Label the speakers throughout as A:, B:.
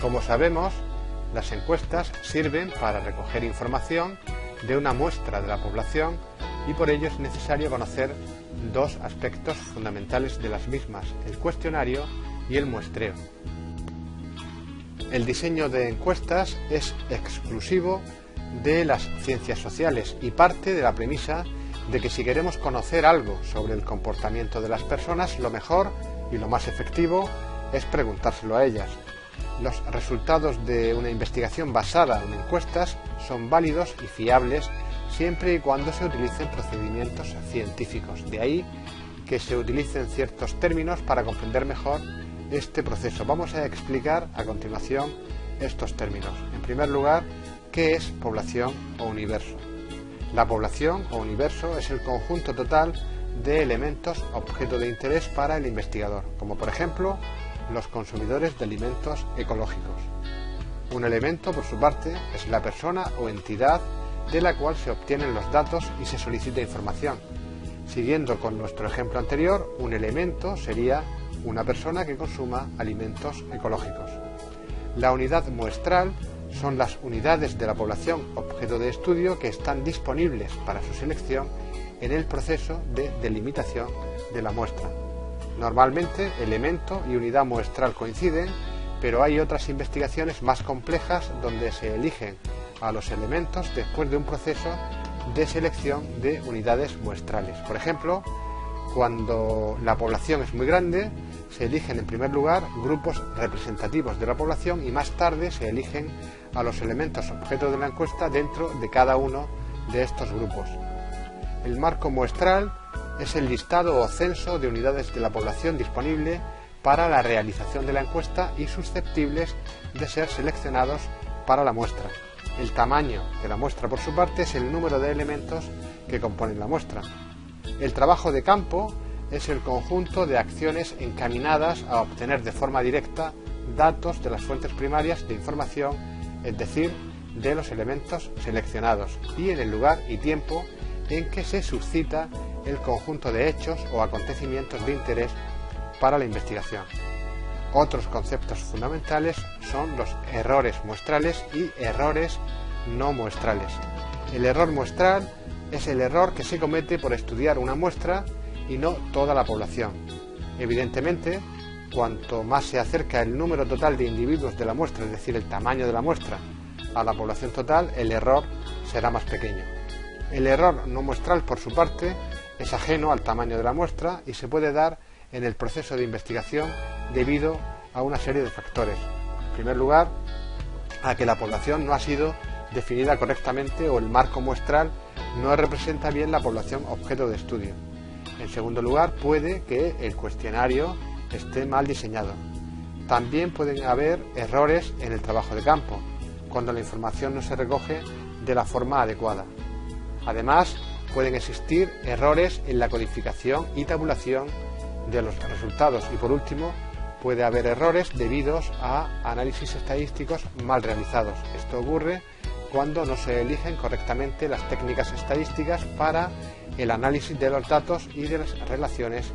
A: Como sabemos, las encuestas sirven para recoger información de una muestra de la población y por ello es necesario conocer dos aspectos fundamentales de las mismas, el cuestionario y el muestreo. El diseño de encuestas es exclusivo de las ciencias sociales y parte de la premisa de que si queremos conocer algo sobre el comportamiento de las personas, lo mejor y lo más efectivo es preguntárselo a ellas. Los resultados de una investigación basada en encuestas son válidos y fiables siempre y cuando se utilicen procedimientos científicos. De ahí que se utilicen ciertos términos para comprender mejor este proceso. Vamos a explicar a continuación estos términos. En primer lugar, ¿qué es población o universo? La población o universo es el conjunto total de elementos objeto de interés para el investigador, como por ejemplo los consumidores de alimentos ecológicos. Un elemento, por su parte, es la persona o entidad de la cual se obtienen los datos y se solicita información. Siguiendo con nuestro ejemplo anterior, un elemento sería una persona que consuma alimentos ecológicos. La unidad muestral son las unidades de la población objeto de estudio que están disponibles para su selección en el proceso de delimitación de la muestra. Normalmente, elemento y unidad muestral coinciden, pero hay otras investigaciones más complejas donde se eligen a los elementos después de un proceso de selección de unidades muestrales. Por ejemplo, cuando la población es muy grande, se eligen en primer lugar grupos representativos de la población y más tarde se eligen a los elementos objeto de la encuesta dentro de cada uno de estos grupos. El marco muestral es el listado o censo de unidades de la población disponible para la realización de la encuesta y susceptibles de ser seleccionados para la muestra. El tamaño de la muestra, por su parte, es el número de elementos que componen la muestra. El trabajo de campo es el conjunto de acciones encaminadas a obtener de forma directa datos de las fuentes primarias de información, es decir, de los elementos seleccionados, y en el lugar y tiempo en que se suscita el conjunto de hechos o acontecimientos de interés para la investigación. Otros conceptos fundamentales son los errores muestrales y errores no muestrales. El error muestral es el error que se comete por estudiar una muestra y no toda la población. Evidentemente, cuanto más se acerca el número total de individuos de la muestra, es decir, el tamaño de la muestra, a la población total, el error será más pequeño. El error no muestral, por su parte, es ajeno al tamaño de la muestra y se puede dar en el proceso de investigación debido a una serie de factores. En primer lugar, a que la población no ha sido definida correctamente o el marco muestral no representa bien la población objeto de estudio. En segundo lugar, puede que el cuestionario esté mal diseñado. También pueden haber errores en el trabajo de campo, cuando la información no se recoge de la forma adecuada. Además, pueden existir errores en la codificación y tabulación de los resultados y, por último, puede haber errores debidos a análisis estadísticos mal realizados. Esto ocurre cuando no se eligen correctamente las técnicas estadísticas para el análisis de los datos y de las relaciones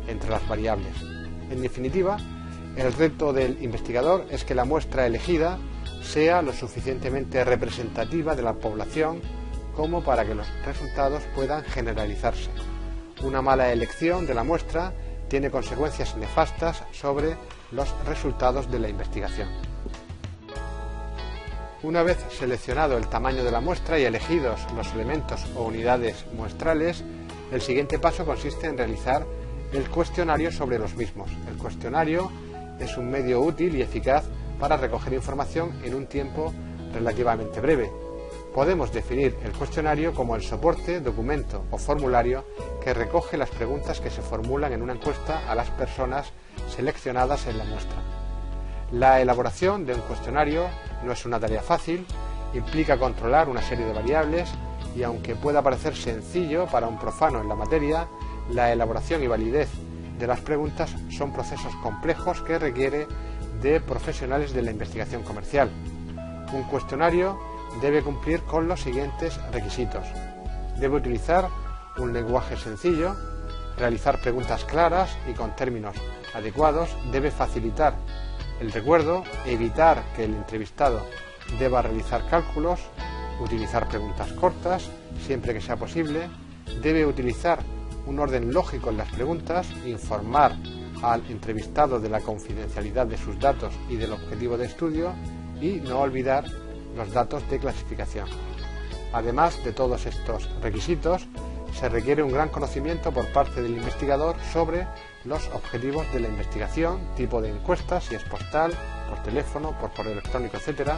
A: entre las variables. En definitiva, el reto del investigador es que la muestra elegida sea lo suficientemente representativa de la población como para que los resultados puedan generalizarse. Una mala elección de la muestra tiene consecuencias nefastas sobre los resultados de la investigación. Una vez seleccionado el tamaño de la muestra y elegidos los elementos o unidades muestrales, el siguiente paso consiste en realizar el cuestionario sobre los mismos. El cuestionario es un medio útil y eficaz para recoger información en un tiempo relativamente breve. Podemos definir el cuestionario como el soporte, documento o formulario que recoge las preguntas que se formulan en una encuesta a las personas seleccionadas en la muestra. La elaboración de un cuestionario no es una tarea fácil, implica controlar una serie de variables y aunque pueda parecer sencillo para un profano en la materia, la elaboración y validez de las preguntas son procesos complejos que requiere de profesionales de la investigación comercial. Un cuestionario debe cumplir con los siguientes requisitos. Debe utilizar un lenguaje sencillo, realizar preguntas claras y con términos adecuados, debe facilitar el recuerdo, evitar que el entrevistado deba realizar cálculos, utilizar preguntas cortas, siempre que sea posible, debe utilizar un orden lógico en las preguntas, informar al entrevistado de la confidencialidad de sus datos y del objetivo de estudio y no olvidar los datos de clasificación. Además de todos estos requisitos, se requiere un gran conocimiento por parte del investigador sobre los objetivos de la investigación, tipo de encuesta, si es postal, por teléfono, por correo electrónico, etc.,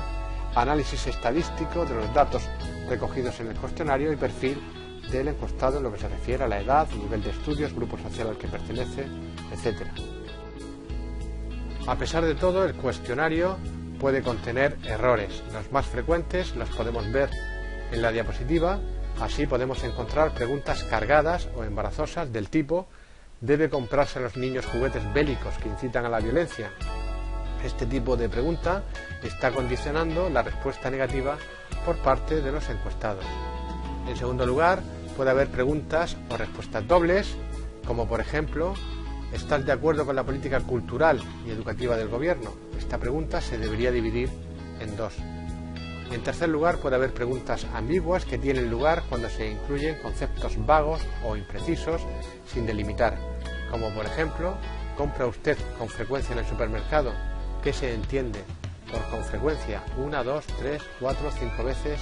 A: análisis estadístico de los datos recogidos en el cuestionario y perfil del encuestado en lo que se refiere a la edad, nivel de estudios, grupo social al que pertenece, etc. A pesar de todo, el cuestionario puede contener errores. Los más frecuentes los podemos ver en la diapositiva. Así podemos encontrar preguntas cargadas o embarazosas del tipo: ¿debe comprarse a los niños juguetes bélicos que incitan a la violencia? Este tipo de pregunta está condicionando la respuesta negativa por parte de los encuestados. En segundo lugar, puede haber preguntas o respuestas dobles, como por ejemplo: ¿estás de acuerdo con la política cultural y educativa del gobierno? Esta pregunta se debería dividir en dos. En tercer lugar, puede haber preguntas ambiguas que tienen lugar cuando se incluyen conceptos vagos o imprecisos sin delimitar, como por ejemplo: ¿compra usted con frecuencia en el supermercado? ¿Qué se entiende por con frecuencia? 1, 2, 3, 4, 5 veces.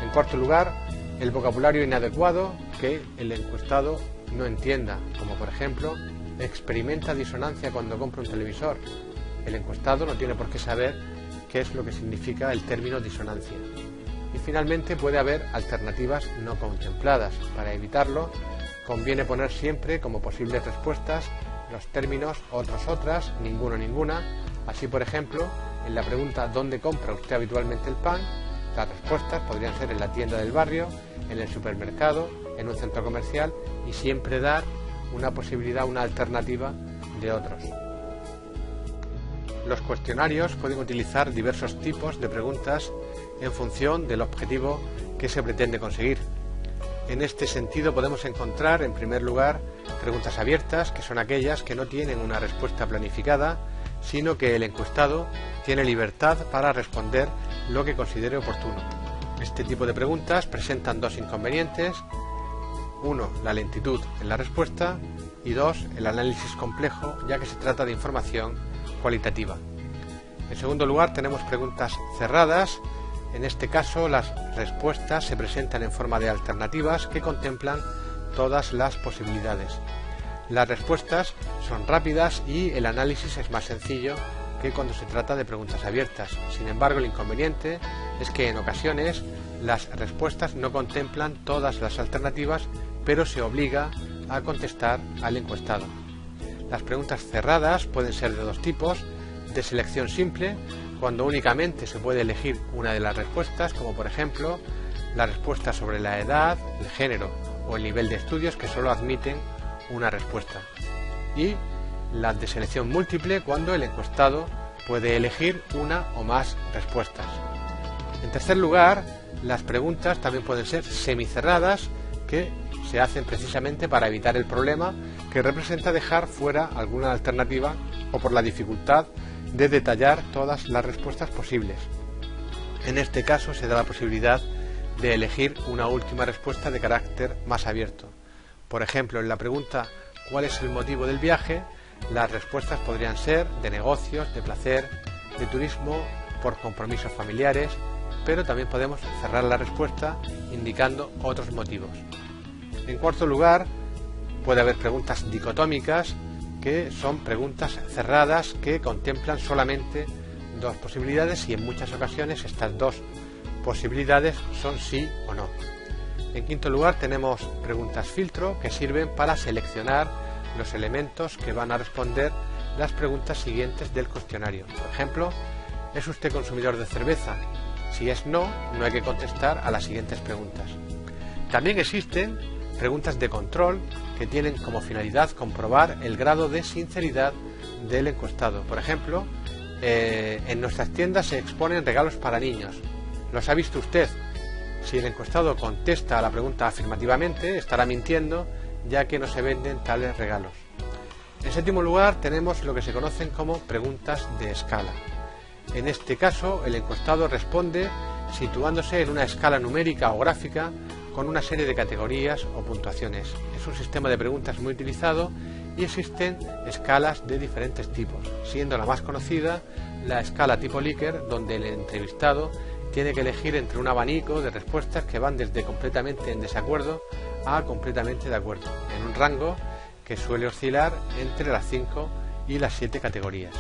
A: En cuarto lugar, el vocabulario inadecuado que el encuestado no entienda, como por ejemplo: experimenta disonancia cuando compra un televisor. El encuestado no tiene por qué saber qué es lo que significa el término disonancia. Y finalmente puede haber alternativas no contempladas. Para evitarlo, conviene poner siempre como posibles respuestas los términos otros, otras, ninguno, ninguna. Así, por ejemplo, en la pregunta ¿dónde compra usted habitualmente el pan?, las respuestas podrían ser en la tienda del barrio, en el supermercado, en un centro comercial, y siempre dar una posibilidad, una alternativa de otros. Los cuestionarios pueden utilizar diversos tipos de preguntas en función del objetivo que se pretende conseguir. En este sentido podemos encontrar, en primer lugar, preguntas abiertas, que son aquellas que no tienen una respuesta planificada, sino que el encuestado tiene libertad para responder lo que considere oportuno. Este tipo de preguntas presentan dos inconvenientes: 1, la lentitud en la respuesta, y 2, el análisis complejo, ya que se trata de información cualitativa. En segundo lugar, tenemos preguntas cerradas. En este caso, las respuestas se presentan en forma de alternativas que contemplan todas las posibilidades. Las respuestas son rápidas y el análisis es más sencillo que cuando se trata de preguntas abiertas. Sin embargo, el inconveniente es que en ocasiones las respuestas no contemplan todas las alternativas, pero se obliga a contestar al encuestado. Las preguntas cerradas pueden ser de dos tipos: de selección simple, cuando únicamente se puede elegir una de las respuestas, como por ejemplo la respuesta sobre la edad, el género o el nivel de estudios, que solo admiten una respuesta; y las de selección múltiple, cuando el encuestado puede elegir una o más respuestas. En tercer lugar, las preguntas también pueden ser semicerradas, que se hacen precisamente para evitar el problema que representa dejar fuera alguna alternativa o por la dificultad de detallar todas las respuestas posibles. En este caso se da la posibilidad de elegir una última respuesta de carácter más abierto. Por ejemplo, en la pregunta ¿cuál es el motivo del viaje?, las respuestas podrían ser de negocios, de placer, de turismo, por compromisos familiares, pero también podemos cerrar la respuesta indicando otros motivos. En cuarto lugar, puede haber preguntas dicotómicas, que son preguntas cerradas que contemplan solamente dos posibilidades, y en muchas ocasiones estas dos posibilidades son sí o no. En quinto lugar, tenemos preguntas filtro, que sirven para seleccionar los elementos que van a responder las preguntas siguientes del cuestionario. Por ejemplo, ¿es usted consumidor de cerveza? Si es no, no hay que contestar a las siguientes preguntas. También existen preguntas de control que tienen como finalidad comprobar el grado de sinceridad del encuestado. Por ejemplo, en nuestras tiendas se exponen regalos para niños. ¿Los ha visto usted? Si el encuestado contesta a la pregunta afirmativamente, estará mintiendo, ya que no se venden tales regalos. En séptimo lugar tenemos lo que se conocen como preguntas de escala. En este caso el encuestado responde situándose en una escala numérica o gráfica con una serie de categorías o puntuaciones. Es un sistema de preguntas muy utilizado y existen escalas de diferentes tipos, siendo la más conocida la escala tipo Likert, donde el entrevistado tiene que elegir entre un abanico de respuestas que van desde completamente en desacuerdo a completamente de acuerdo, en un rango que suele oscilar entre las 5 y las 7 categorías.